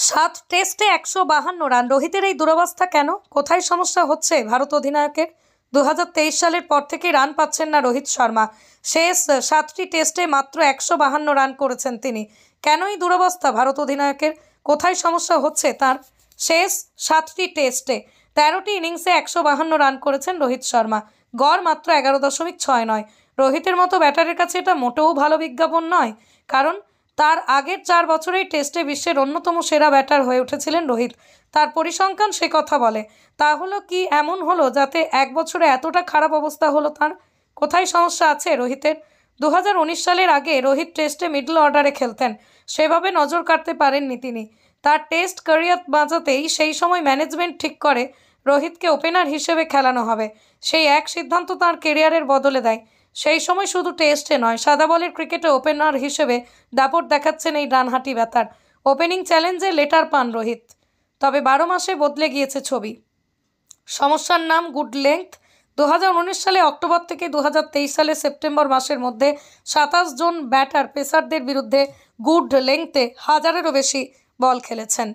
সাত টেস্টে ১৫২ রান। রোহিতের এই দুরবস্থা কেন? কোথায় সমস্যা হচ্ছে ভারত অধিনায়কের? ২০২৩ সালের পর থেকে রান পাচ্ছেন না রোহিত শর্মা। শেষ ৭টি টেস্টে মাত্র ১৫২ রান করেছেন তিনি। কেন এই দুরবস্থা ভারত অধিনায়কের? কোথায় সমস্যা হচ্ছে তার? শেষ ৭টি টেস্টে ১৩টি ইনিংসে ১৫২ রান করেছেন রোহিত শর্মা। গড় মাত্র ১১.৬৯। রোহিতের মতো ব্যাটারের কাছে এটা মোটেও ভালো বিজ্ঞাপন নয়, কারণ তার আগের ৪ বছরেই টেস্টে বিশ্বের অন্যতম সেরা ব্যাটার হয়ে উঠেছিলেন রোহিত। তার পরিসংখ্যান সে কথা বলে। তাহলে কি এমন হলো যাতে এক বছরে এতটা খারাপ অবস্থা হলো তার? কোথায় সমস্যা আছে রোহিতের? ২০১৯ সালের আগে রোহিত টেস্টে মিডল অর্ডারে খেলতেন, সেভাবে নজর কাটতে পারেননি তিনি। তার টেস্ট ক্যারিয়ার বাঁচাতেই সেই সময় ম্যানেজমেন্ট ঠিক করে রোহিতকে ওপেনার হিসেবে খেলানো হবে। সেই এক সিদ্ধান্ত তার কেরিয়ারের বদলে দেয়। সেই সময় শুধু টেস্টে নয়, সাদা বলের ক্রিকেটে ওপেনার হিসেবে দাপট দেখাচ্ছেন এই ডানহাতি ব্যাটার। ওপেনিং চ্যালেঞ্জে লেটার পান রোহিত। তবে ১২ মাসে বদলে গিয়েছে ছবি। সমস্যার নাম গুড লেংথ। ২০১৯ সালে অক্টোবর থেকে ২০২৩ সালে সেপ্টেম্বর মাসের মধ্যে ২৭ জন ব্যাটার পেসারদের বিরুদ্ধে গুড লেংথে ১,০০০-এরও বেশি বল খেলেছেন।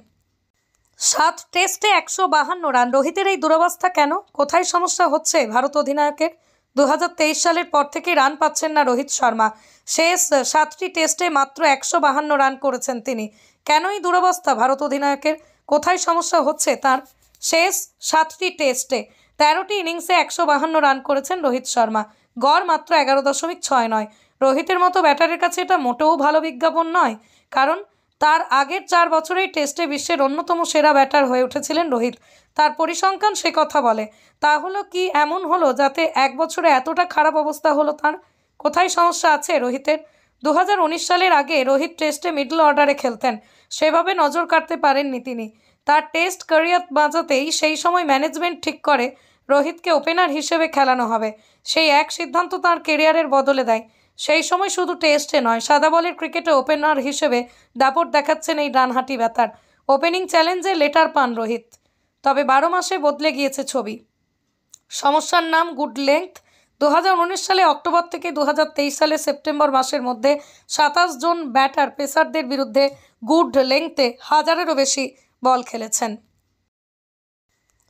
৭ টেস্টে ১৫২ রান। রোহিতের এই দুরবস্থা কেন? কোথায় সমস্যা হচ্ছে ভারত অধিনায়কের? ২০২৩ সালের পর থেকে রান পাচ্ছেন না রোহিত শর্মা। শেষ ৭টি টেস্টে মাত্র ১৫২ রান করেছেন তিনি। কেন এই দুরবস্থা ভারত অধিনায়কের? কোথায় সমস্যা হচ্ছে তার? শেষ ৭টি টেস্টে ১৩টি ইনিংসে ১৫২ রান করেছেন রোহিত শর্মা। গড় মাত্র ১১.৬৯। রোহিতের মতো ব্যাটারের কাছে এটা মোটেও ভালো বিজ্ঞাপন নয়, কারণ তার আগের ৪ বছরেই টেস্টে বিশ্বের অন্যতম সেরা ব্যাটার হয়ে উঠেছিলেন রোহিত। তার পরিসংখ্যান সে কথা বলে। তাহলে কি এমন হলো যাতে এক বছরে এতটা খারাপ অবস্থা হলো তার? কোথায় সমস্যা আছে রোহিতের? ২০১৯ সালের আগে রোহিত টেস্টে মিডল অর্ডারে খেলতেন, সেভাবে নজর কাটতে পারেননি তিনি। তার টেস্ট ক্যারিয়ার বাঁচাতেই সেই সময় ম্যানেজমেন্ট ঠিক করে রোহিতকে ওপেনার হিসেবে খেলানো হবে। সেই এক সিদ্ধান্ত তার কেরিয়ারের বদলে দেয়। সেই সময় শুধু টেস্টে নয়, সাদা বলের ক্রিকেটে ওপেনার হিসেবে দাপট দেখাচ্ছেন এই ডানহাতি ব্যাটার। ওপেনিং চ্যালেঞ্জে লেটার পান রোহিত। তবে ১২ মাসে বদলে গিয়েছে ছবি। সমস্যার নাম গুড লেংথ। ২০১৯ সালে অক্টোবর থেকে ২০২৩ সালে সেপ্টেম্বর মাসের মধ্যে ২৭ জন ব্যাটার পেসারদের বিরুদ্ধে গুড লেংথে ১,০০০-এরও বেশি বল খেলেছেন।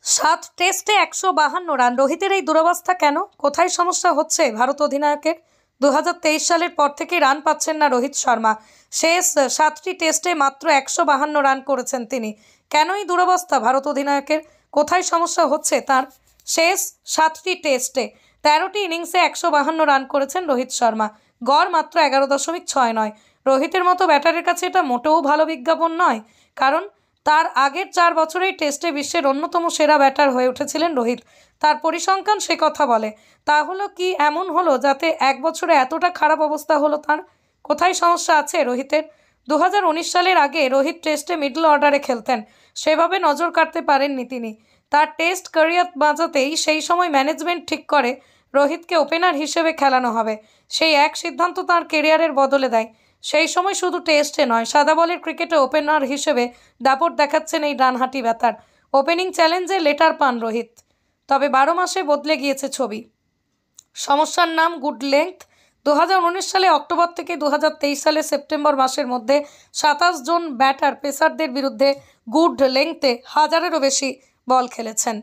৭ টেস্টে ১৫২ রান। রোহিতের এই দুরবস্থা কেন? কোথায় সমস্যা হচ্ছে ভারত অধিনায়কের? ২০২৩ সালের পর থেকে রান পাচ্ছেন না রোহিত শর্মা। শেষ ৭টি টেস্টে মাত্র ১৫২ রান করেছেন তিনি। কেন এই দুরবস্থা ভারত অধিনায়কের? কোথায় সমস্যা হচ্ছে তার? শেষ ৭টি টেস্টে ১৩টি ইনিংসে ১৫২ রান করেছেন রোহিত শর্মা। গড় মাত্র ১১.৬৯। রোহিতের মতো ব্যাটারের কাছে এটা মোটেও ভালো বিজ্ঞাপন নয়, কারণ তার আগের ৪ বছরেই টেস্টে বিশ্বের অন্যতম সেরা ব্যাটার হয়ে উঠেছিলেন রোহিত। তার পরিসংখ্যান সে কথা বলে। তাহলে কি এমন হলো যাতে এক বছরে এতটা খারাপ অবস্থা হলো তার? কোথায় সমস্যা আছে রোহিতের? ২০১৯ সালের আগে রোহিত টেস্টে মিডল অর্ডারে খেলতেন, সেভাবে নজর কাটতে পারেননি তিনি। তার টেস্ট ক্যারিয়ার বাঁচাতেই সেই সময় ম্যানেজমেন্ট ঠিক করে রোহিতকে ওপেনার হিসেবে খেলানো হবে। সেই এক সিদ্ধান্ত তার কেরিয়ারের বদলে দেয়। সেই সময় শুধু টেস্টে নয়, সাদা বলের ক্রিকেটে ওপেনার হিসেবে দাপট দেখাচ্ছেন এই ডানহাতি ব্যাটার। ওপেনিং চ্যালেঞ্জে লেটার পান রোহিত। তবে ১২ মাসে বদলে গিয়েছে ছবি। সমস্যার নাম গুড লেংথ। ২০১৯ সালে অক্টোবর থেকে ২০২৩ সালে সেপ্টেম্বর মাসের মধ্যে ২৭ জন ব্যাটার পেসারদের বিরুদ্ধে গুড লেংথে ১,০০০-এরও বেশি বল খেলেছেন।